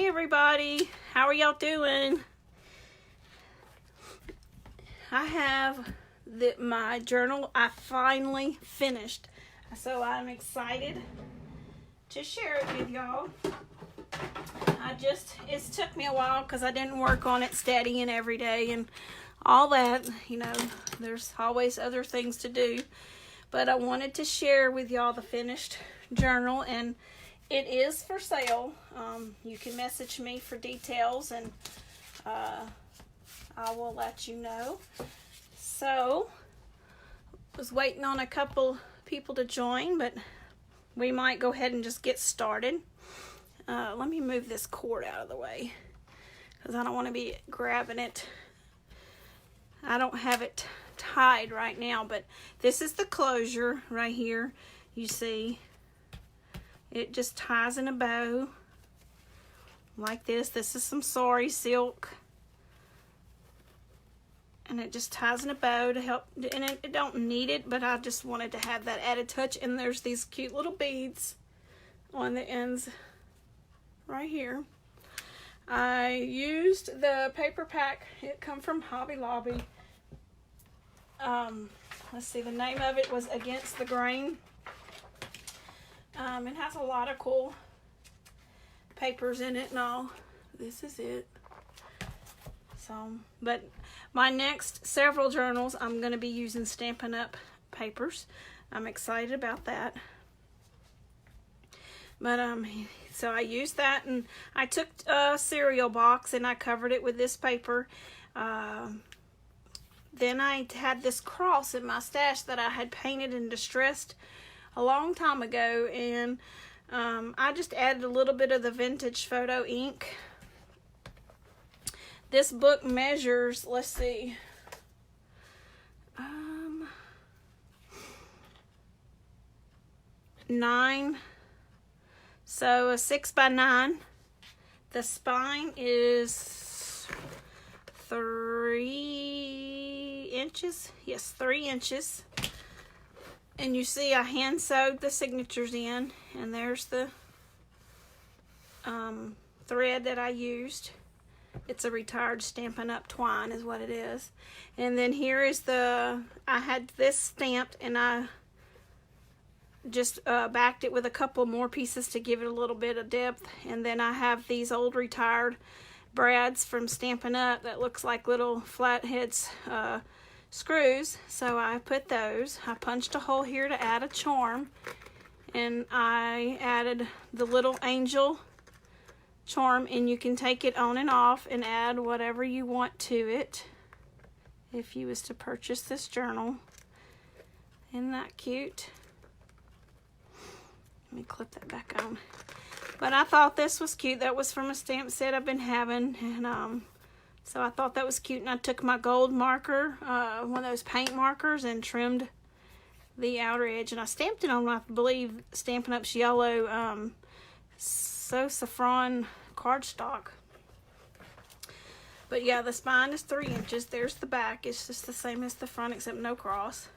everybody, how are y'all doing? I have my journal I finally finished, so I'm excited to share it with y'all. It took me a while because I didn't work on it steady and every day and all that, there's always other things to do, but I wanted to share with y'all the finished journal, and it is for sale. You can message me for details, and I will let you know. So, was waiting on a couple people to join, but we might go ahead and just get started. Let me move this cord out of the way because I don't want to be grabbing it. I don't have it tied right now, but this is the closure right here. You see, it just ties in a bow like this. This is some sari silk, and it just ties in a bow to help, and it don't need it, but I just wanted to have that added touch. And there's these cute little beads on the ends right here. I used the paper pack. It come from Hobby Lobby. Let's see, the name of it was Against the Grain. It has a lot of cool papers in it and all. This is it. So, but my next several journals, I'm going to be using Stampin' Up! Papers. I'm excited about that. But, so I used that, and I took a cereal box and I covered it with this paper. Then I had this cross in my stash that I had painted and distressed a long time ago, and I just added a little bit of the vintage photo ink. This book measures, let's see, nine, so a 6 by 9. The spine is 3 inches. Yes, 3 inches. And you see I hand sewed the signatures in, and there's the thread that I used. It's a retired Stampin' Up! Twine is what it is. And then here is I had this stamped, and I just backed it with a couple more pieces to give it a little bit of depth. And then I have these old retired brads from Stampin' Up! That looks like little flatheads screws, so I put those. I punched a hole here to add a charm, and I added the little angel charm, and you can take it on and off and add whatever you want to it if you was to purchase this journal. Isn't that cute? Let me clip that back on. But I thought this was cute. That was from a stamp set I've been having, and so I thought that was cute, and I took my gold marker, one of those paint markers, and trimmed the outer edge, and I stamped it on, I believe, Stampin' Up's yellow So Saffron cardstock. But yeah, the spine is 3 inches. There's the back. It's just the same as the front, except no cross.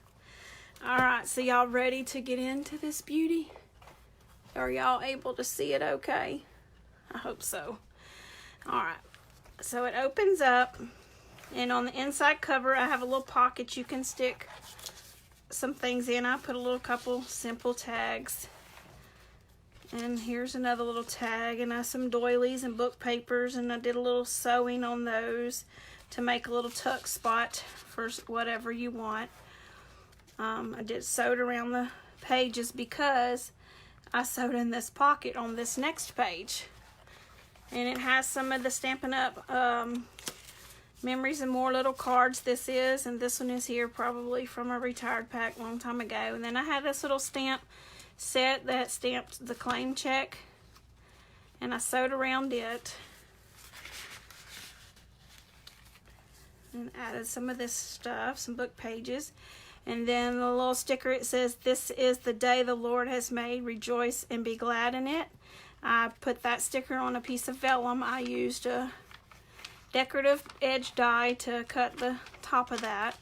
Alright, so y'all ready to get into this beauty? Are y'all able to see it okay? I hope so. Alright. So it opens up, and on the inside cover I have a little pocket you can stick some things in. I put a couple simple tags, and here's another little tag, and I have some doilies and book papers, and I did a little sewing on those to make a little tuck spot for whatever you want. I did sewed around the pages because I sewed in this pocket on this next page. And it has some of the Stampin' Up! Memories and More little cards. This is, and this one is here probably from a retired pack a long time ago. And then I had this little stamp set that stamped the claim check, and I sewed around it and added some of this stuff, some book pages. And then the little sticker, it says, "This is the day the Lord has made. Rejoice and be glad in it." I put that sticker on a piece of vellum. I used a decorative edge die to cut the top of that.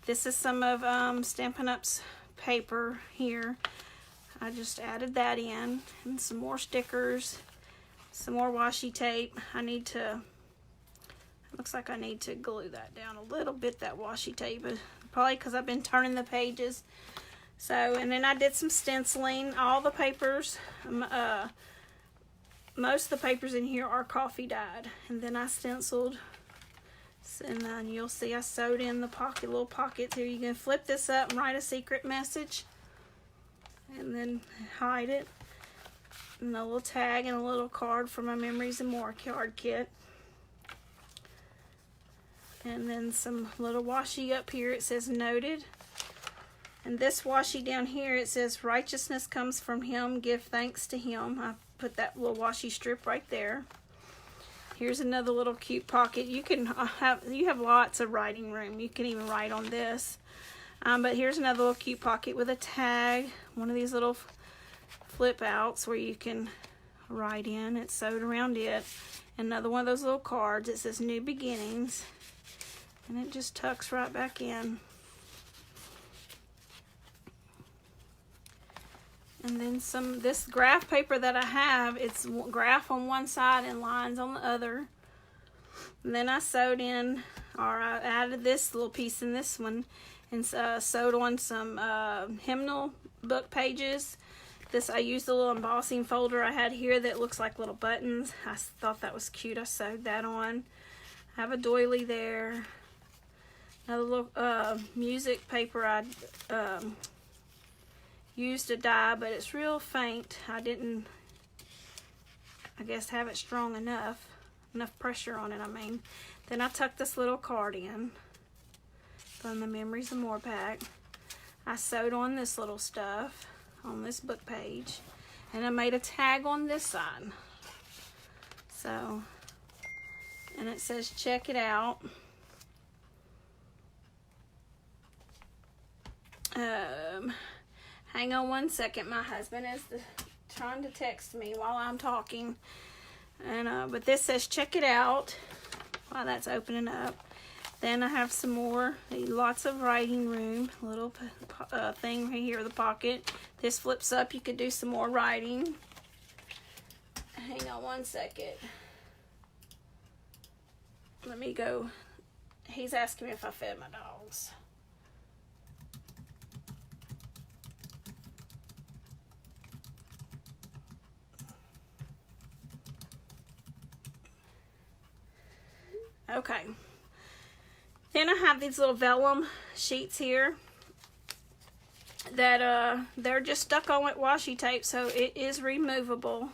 This is some of Stampin' Up's paper here. I just added that in, and some more stickers, some more washi tape. Looks like I need to glue that down a little bit, that washi tape, probably because I've been turning the pages. So, and then I did some stenciling. All the papers, most of the papers in here are coffee dyed. And then I stenciled, and then you'll see I sewed in the little pockets here. You can flip this up and write a secret message, and then hide it. And a little tag and a little card for my Memories and More card kit. And then some little washi up here. It says noted. And this washi down here, it says righteousness comes from him. Give thanks to him. I put that little washi strip right there. Here's another little cute pocket. You have lots of writing room. You can even write on this. But here's another little cute pocket with a tag. One of these little flip outs where you can write in. It's sewed around it. Another one of those little cards. It says New Beginnings. And it just tucks right back in. And then this graph paper that I have, it's graph on one side and lines on the other. And then I sewed in, or I added this little piece in this one, and sewed on some hymnal book pages. I used a little embossing folder I had here that looks like little buttons. I thought that was cute. I sewed that on. I have a doily there. Another little music paper I used to dye, but it's real faint. I didn't, I guess, have it strong enough pressure on it, I mean. Then I tucked this little card in from the Memories and More pack. I sewed on this little stuff on this book page, and I made a tag on this side. So, and it says check it out. Hang on one second. My husband is trying to text me while I'm talking. And but this says check it out while that's opening up. Then I have some more, lots of writing room. Little thing right here, the pocket. This flips up. You could do some more writing. Hang on one second. Let me go. He's asking me if I fed my dogs. Okay. Then I have these little vellum sheets here that they're just stuck on with washi tape, so it is removable.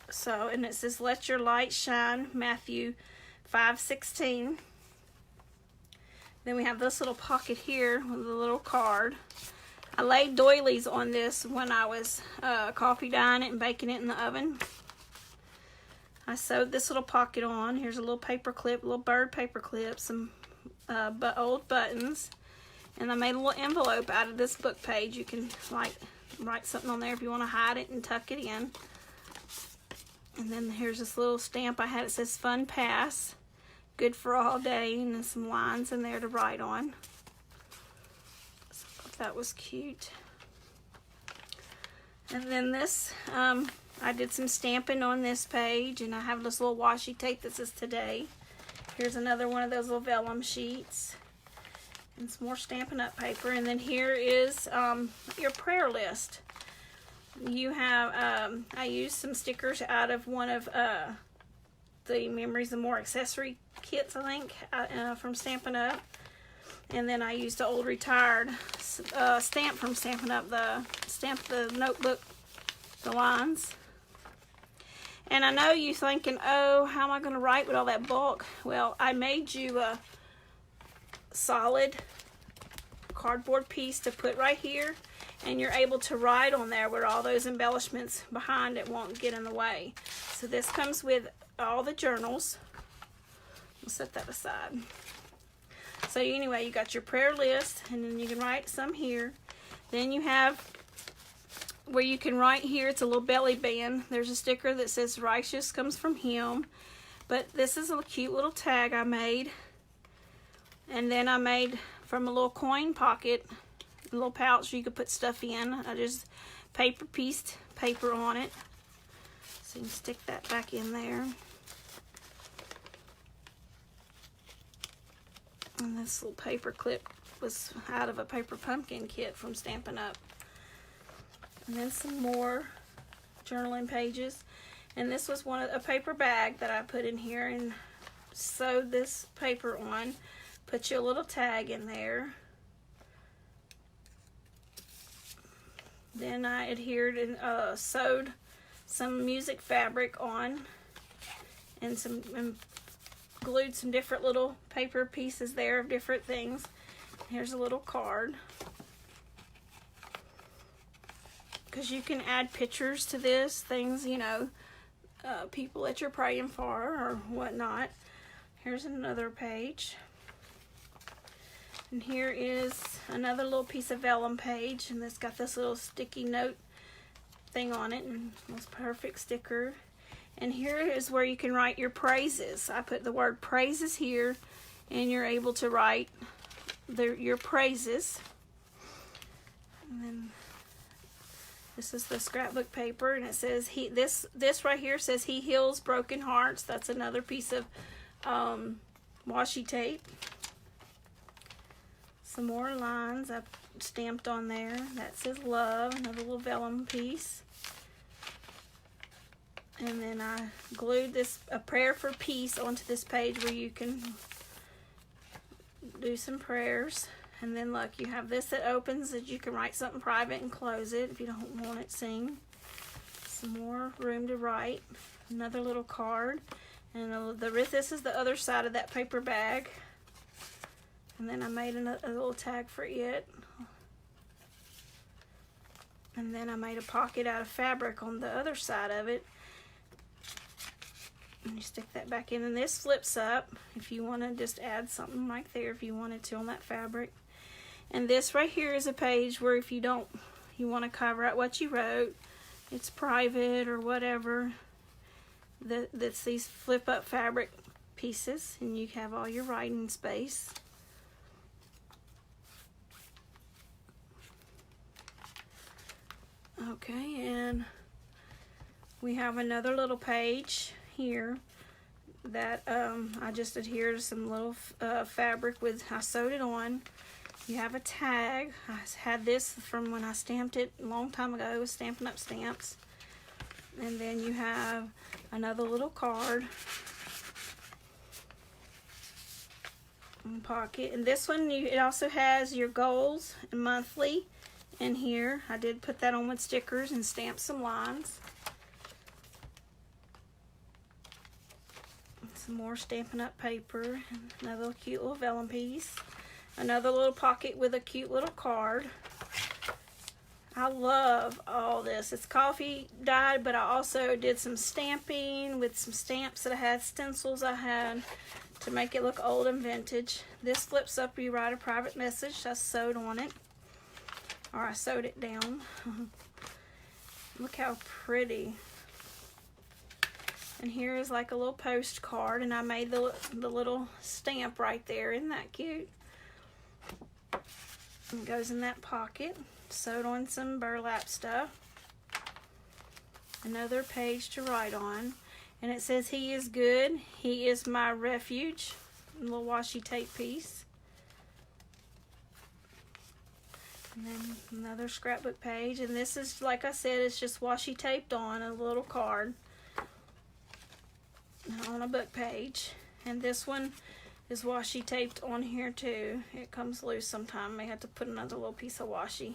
So, and it says let your light shine, Matthew 5:16. Then we have this little pocket here with a little card. I laid doilies on this when I was coffee dyeing it and baking it in the oven. I sewed this little pocket on. Here's a little paper clip, a little bird paper clip, some old buttons. And I made a little envelope out of this book page. You can write something on there if you want to hide it and tuck it in. And then here's this little stamp I had. It says Fun Pass, good for all day, and then some lines in there to write on. So I thought that was cute. And then this, I did some stamping on this page, and I have this little washi tape that says today. Here's another one of those little vellum sheets, and some more Stampin' Up! Paper. And then here is your prayer list. You have, I used some stickers out of one of the Memories and More accessory kits, I think, from Stampin' Up! And then I used an old retired stamp from Stampin' Up! The notebook, the lines. And I know you thinking, oh, how am I going to write with all that bulk? Well, I made you a solid cardboard piece to put right here, and you're able to write on there where all those embellishments behind it won't get in the way. So this comes with all the journals. We'll set that aside. So anyway, you got your prayer list, and then you can write some here. Then you have where you can write here, it's a little belly band. There's a sticker that says righteous comes from him. But this is a cute little tag I made. And then I made from a little coin pocket, a little pouch you could put stuff in. I just pieced paper on it. So you can stick that back in there. And this little paper clip was out of a paper pumpkin kit from Stampin' Up. And then some more journaling pages. And this was a paper bag that I put in here and sewed this paper on. Put your little tag in there. Then I adhered and sewed some music fabric on and glued some different little paper pieces there of different things. Here's a little card. Because you can add pictures to this, things, you know, people that you're praying for or whatnot. Here's another page. And here is another little piece of vellum page, and it's got this little sticky note thing on it, and this perfect sticker. And here is where you can write your praises. I put the word praises here, and you're able to write your praises. And then this is the scrapbook paper, and it says this right here says he heals broken hearts. That's another piece of washi tape. Some more lines I stamped on there. That says love, another little vellum piece. And then I glued a prayer for peace onto this page where you can do some prayers. And then look, you have this that opens that you can write something private and close it if you don't want it seen. Some more room to write. Another little card. And this is the other side of that paper bag. And then I made a little tag for it. And then I made a pocket out of fabric on the other side of it. And you stick that back in. And this flips up if you want to just add something right there if you wanted to on that fabric. And this right here is a page where if you want to cover up what you wrote, it's private or whatever. That's these flip up fabric pieces, and you have all your writing space. Okay, and we have another little page here that I just adhered some little fabric with. I sewed it on. You have a tag. I had this from when I stamped it a long time ago. It was Stampin' Up stamps. And then you have another little card and pocket. And this one, it also has your goals and monthly in here. I did put that on with stickers and stamp some lines. Some more Stampin' Up paper. Another cute little vellum piece. Another little pocket with a cute little card. I love all this. It's coffee dyed, but I also did some stamping with some stamps that I had, stencils I had to make it look old and vintage. This flips up, you write a private message. I sewed on it. Or I sewed it down. Look how pretty. And here is like a little postcard, and I made the little stamp right there. Isn't that cute? And it goes in that pocket. Sewed on some burlap stuff. Another page to write on. And it says, he is good. He is my refuge. A little washi tape piece. And then another scrapbook page. And this is, like I said, it's just washi taped on a little card on a book page. And this one is washi taped on here too. It comes loose sometime. May have to put another little piece of washi.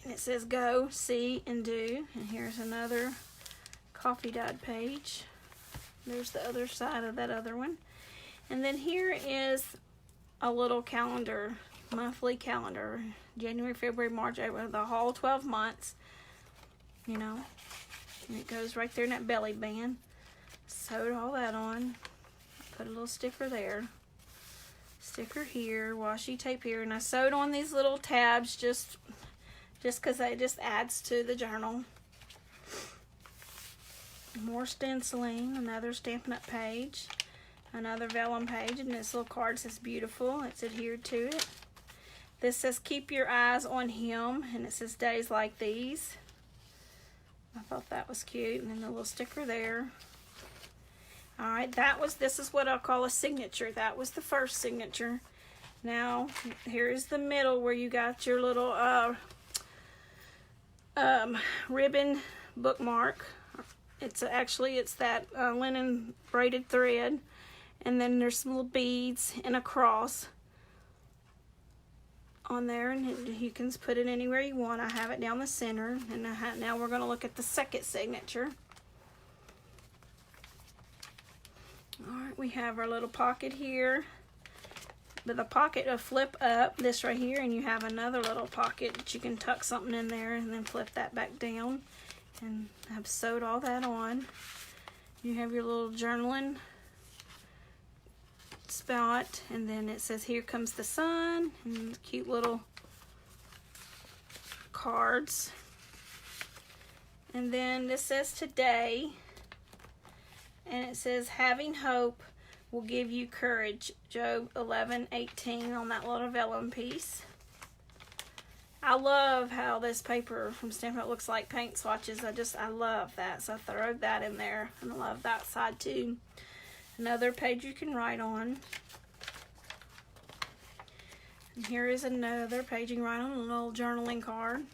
And it says go, see, and do. And here's another coffee dyed page. There's the other side of that other one. And then here is a little calendar, monthly calendar. January, February, March, April, the whole 12 months. You know. And it goes right there in that belly band. Sewed all that on. Put a little sticker there. Sticker here, washi tape here. And I sewed on these little tabs just because it just adds to the journal. More stenciling, another Stampin' Up page, another vellum page, and this little card says beautiful. It's adhered to it. This says keep your eyes on him, and it says days like these. I thought that was cute. And then the little sticker there. All right, this is what I'll call a signature. That was the first signature. Now, here is the middle where you got your little ribbon bookmark. It's that linen braided thread. And then there's some little beads and a cross on there, and you can put it anywhere you want. I have it down the center, and now we're going to look at the second signature. Alright, we have our little pocket here. But the pocket will flip up, this right here, and you have another little pocket that you can tuck something in there and then flip that back down. And I've sewed all that on. You have your little journaling spot, and then it says here comes the sun, and cute little cards. And then this says today, and it says having hope will give you courage, Job 11:18 on that little vellum piece. I love how this paper from Stampin' Up! Looks like paint swatches. I love that, so I throw that in there, and I love that side too. Another page you can write on. And here is another page you can write on, a little journaling card.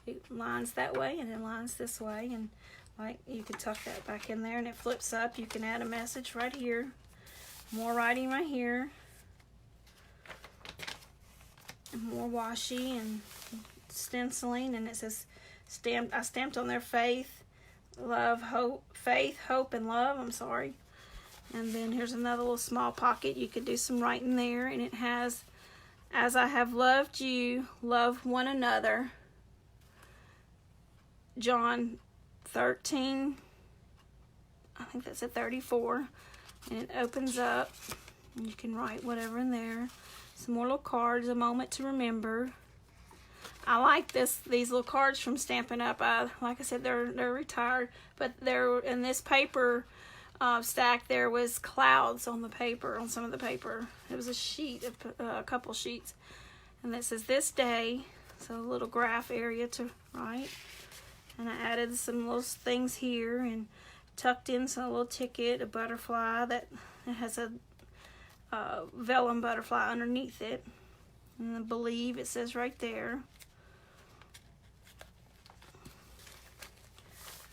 It lines that way and it lines this way, and like you can tuck that back in there and it flips up. You can add a message right here. More writing right here. And more washi and stenciling, and it says I stamped on there faith, hope, and love. I'm sorry. And then here's another little small pocket. You could do some writing there, and it has, as I have loved you, love one another. John 13, I think that's at 34, and it opens up, and you can write whatever in there. Some more little cards, a moment to remember. I like these little cards from Stampin' Up. Like I said, they're retired, but they're in this paper stack. There was clouds on the paper, on some of the paper. It was a sheet, a couple sheets, and it says this day. So a little graph area to write. And I added some little things here and tucked in some little ticket, a butterfly that it has a vellum butterfly underneath it. And I believe it says right there.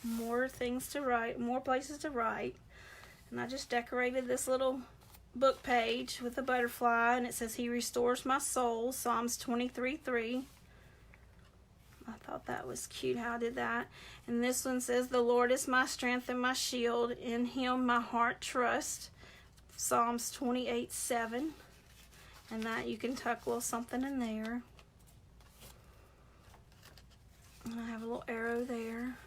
More things to write, more places to write. And I just decorated this little book page with a butterfly, and it says he restores my soul, Psalms 23:3. I thought that was cute how I did that. And this one says the Lord is my strength and my shield, in him my heart trusts, Psalms 28:7. And that you can tuck a little something in there. And I have a little arrow there.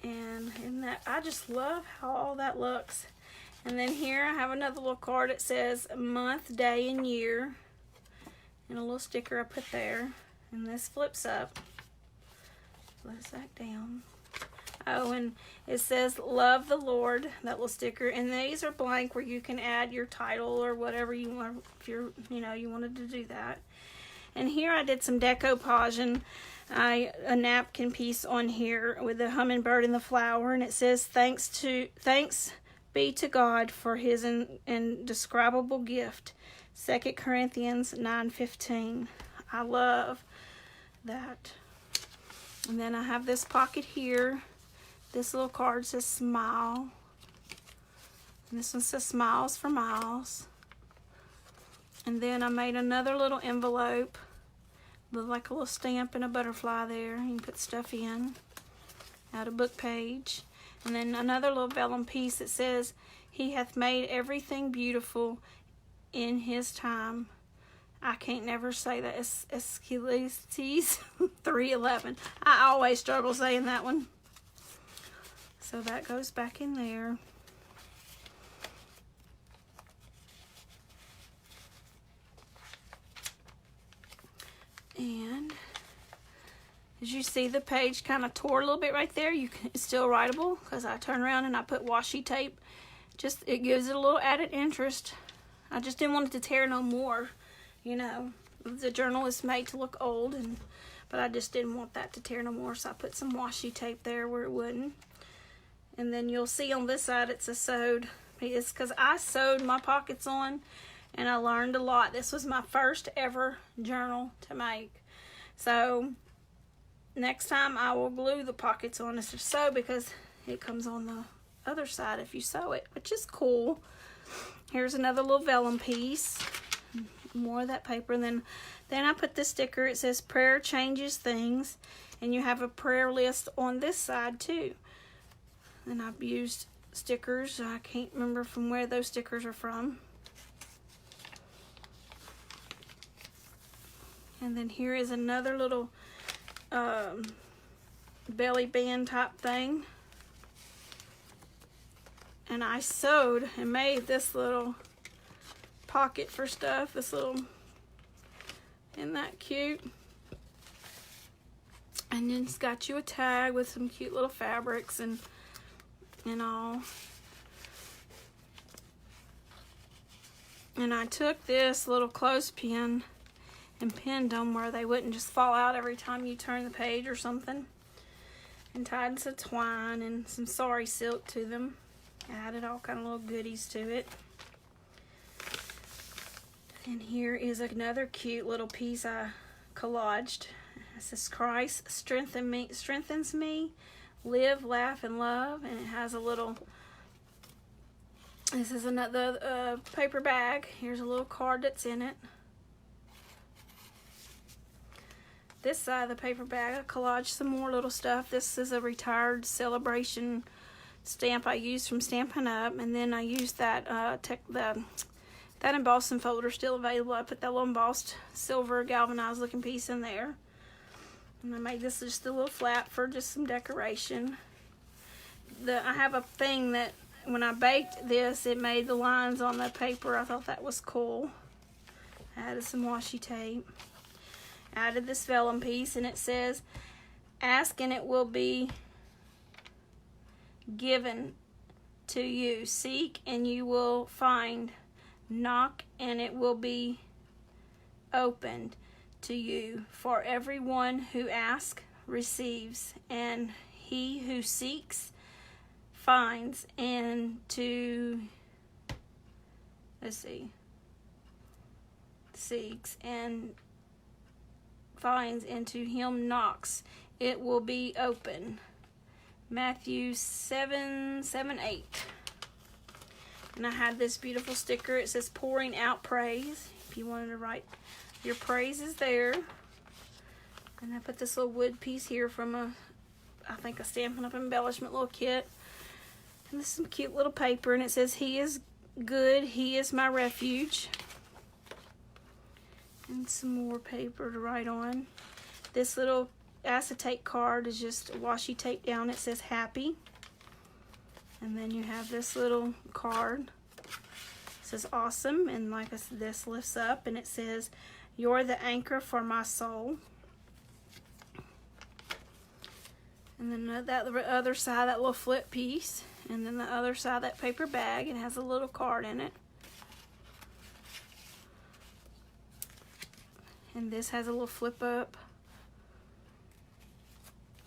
And in that, I just love how all that looks. And then here I have another little card. It says month, day, and year. And a little sticker I put there. And this flips up. Flips back down. Oh, and it says love the Lord, that little sticker. And these are blank where you can add your title or whatever you want, if you're, you wanted to do that. And here I did some decoupage, a napkin piece on here with the hummingbird and the flower, and it says thanks be to God for his indescribable gift, 2 Corinthians 9:15. I love that. And then I have this pocket here. This little card says smile, and this one says smiles for miles. And then I made another little envelope with like a little stamp and a butterfly there. You can put stuff in. Add a book page. And then another little vellum piece that says, he hath made everything beautiful in his time. I can't never say that. It's Ecclesiastes 3:11. I always struggle saying that one. So that goes back in there. And as you see, the page kind of tore a little bit right there. It's still writable because I turn around and I put washi tape. It gives it a little added interest. I just didn't want it to tear no more. The journal is made to look old, but I just didn't want that to tear no more, so I put some washi tape there where it wouldn't. And then you'll see on this side it's a sewed piece, because I sewed my pockets on and I learned a lot. This was my first ever journal to make. So next time I will glue the pockets on instead of sew, because it comes on the other side if you sew it, which is cool. Here's another little vellum piece, more of that paper. And then I put this sticker. It says prayer changes things, and you have a prayer list on this side too. And I've used stickers. I can't remember from where those stickers are from. And then here is another little belly band type thing. And I sewed and made this little pocket for stuff. This little, isn't that cute? And then it's got you a tag with some cute little fabrics and all. And I took this little clothespin and pinned them where they wouldn't just fall out every time you turn the page or something. And tied some twine and some sari silk to them. Added all kind of little goodies to it. And here is another cute little piece I collaged. It says Christ strengthens me, live, laugh, and love. And it has a little, this is another paper bag. Here's a little card that's in it. This side of the paper bag, I collaged some more little stuff. This is a retired celebration stamp I used from Stampin' Up, and then I used that that embossing folder still available. I put that little embossed silver galvanized looking piece in there, and I made this just a little flap for just some decoration. I have a thing that when I baked this, it made the lines on the paper. I thought that was cool. I added some washi tape. Added this vellum piece, and it says, ask and it will be given to you. Seek and you will find. Knock and it will be opened to you. For everyone who asks receives, and he who seeks finds, and seeks and finds, and to him knocks, it will be open. Matthew 7:8. And I had this beautiful sticker. It says pouring out praise. If you wanted to write your praises there. And I put this little wood piece here from I think a Stampin' Up! Embellishment little kit. And this is some cute little paper, and it says, He is good, He is my refuge. And some more paper to write on. This little acetate card is just washi tape down. It says happy. And then you have this little card. It says awesome. And like I said, this lifts up and it says, you're the anchor for my soul. And then that other side, that little flip piece. And then the other side, that paper bag. It has a little card in it. And this has a little flip up.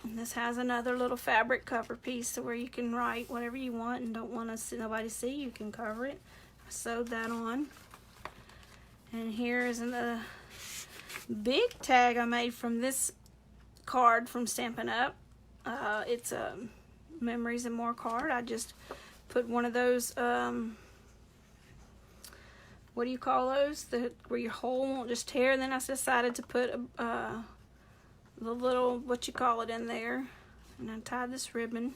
And this has another little fabric cover piece to where you can write whatever you want and don't want nobody to see. You can cover it. I sewed that on. And here is a big tag I made from this card from Stampin' Up. It's a Memories and More card. I just put one of those, what do you call those? Where your hole won't just tear. And then I decided to put the little, what you call it, in there. And I tied this ribbon.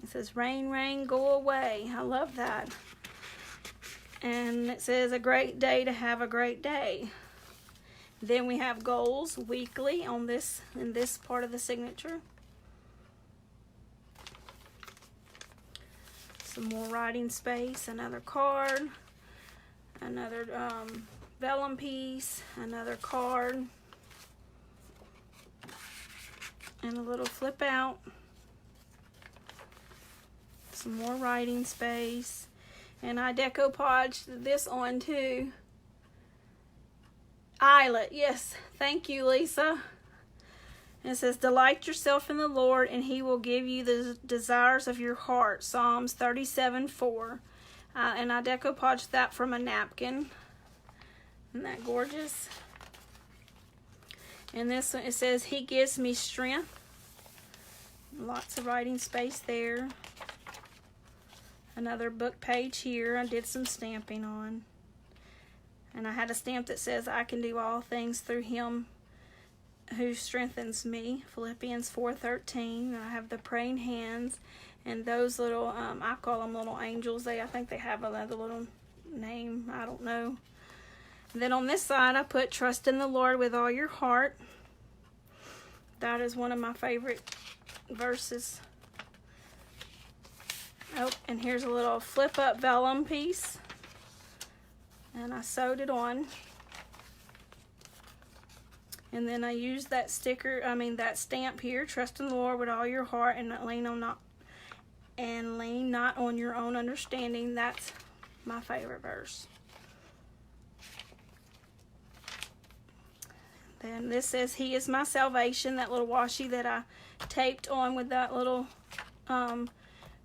It says, rain, rain, go away. I love that. And it says, a great day to have a great day. Then we have goals weekly on this, in this part of the signature. Some more writing space, another card, another vellum piece, another card, and a little flip out. Some more writing space. And I decopaged this on too. Islet. Yes, thank you, Lisa. And it says, delight yourself in the Lord, and he will give you the desires of your heart. Psalms 37:4. And I decoupaged that from a napkin. Isn't that gorgeous? And this one, it says, he gives me strength. Lots of writing space there. Another book page here I did some stamping on. And I had a stamp that says, I can do all things through him who strengthens me. Philippians 4:13. I have the praying hands. And those little, I call them little angels. I think they have another little name. I don't know. And then on this side, I put, trust in the Lord with all your heart. That is one of my favorite verses. Oh, and here's a little flip up vellum piece. And I sewed it on. And then I used that that stamp here, trust in the Lord with all your heart and lean not on your own understanding. That's my favorite verse. Then this says, he is my salvation, that little washi that I taped on with that little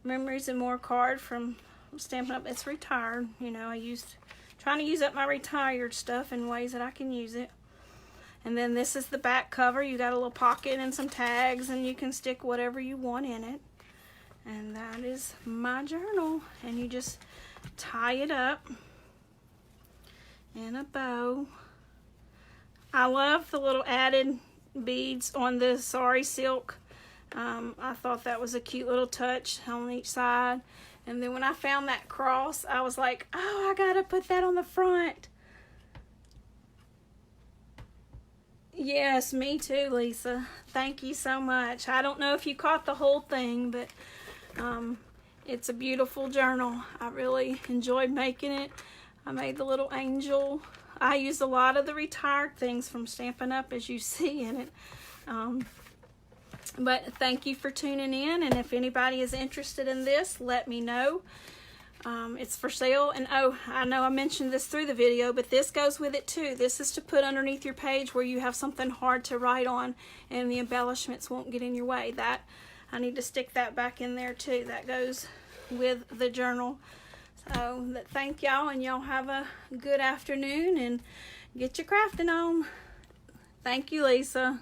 Memories and More card from Stampin' Up. It's retired. You know, trying to use up my retired stuff in ways that I can use it. And then this is the back cover. You got a little pocket and some tags, and you can stick whatever you want in it. And that is my journal. And you just tie it up in a bow. I love the little added beads on the sari silk. I thought that was a cute little touch on each side. And then when I found that cross, I was like, oh, I gotta put that on the front. Yes, me too, Lisa. Thank you so much. I don't know if you caught the whole thing, but it's a beautiful journal. I really enjoyed making it. I made the little angel. I used a lot of the retired things from Stampin' Up, as you see in it. But thank you for tuning in, and if anybody is interested in this, let me know. It's for sale. And oh, I know I mentioned this through the video, but this goes with it too. This is to put underneath your page where you have something hard to write on and the embellishments won't get in your way. That I need to stick that back in there too. That goes with the journal. So thank y'all, and y'all have a good afternoon and get your crafting on. Thank you, Lisa.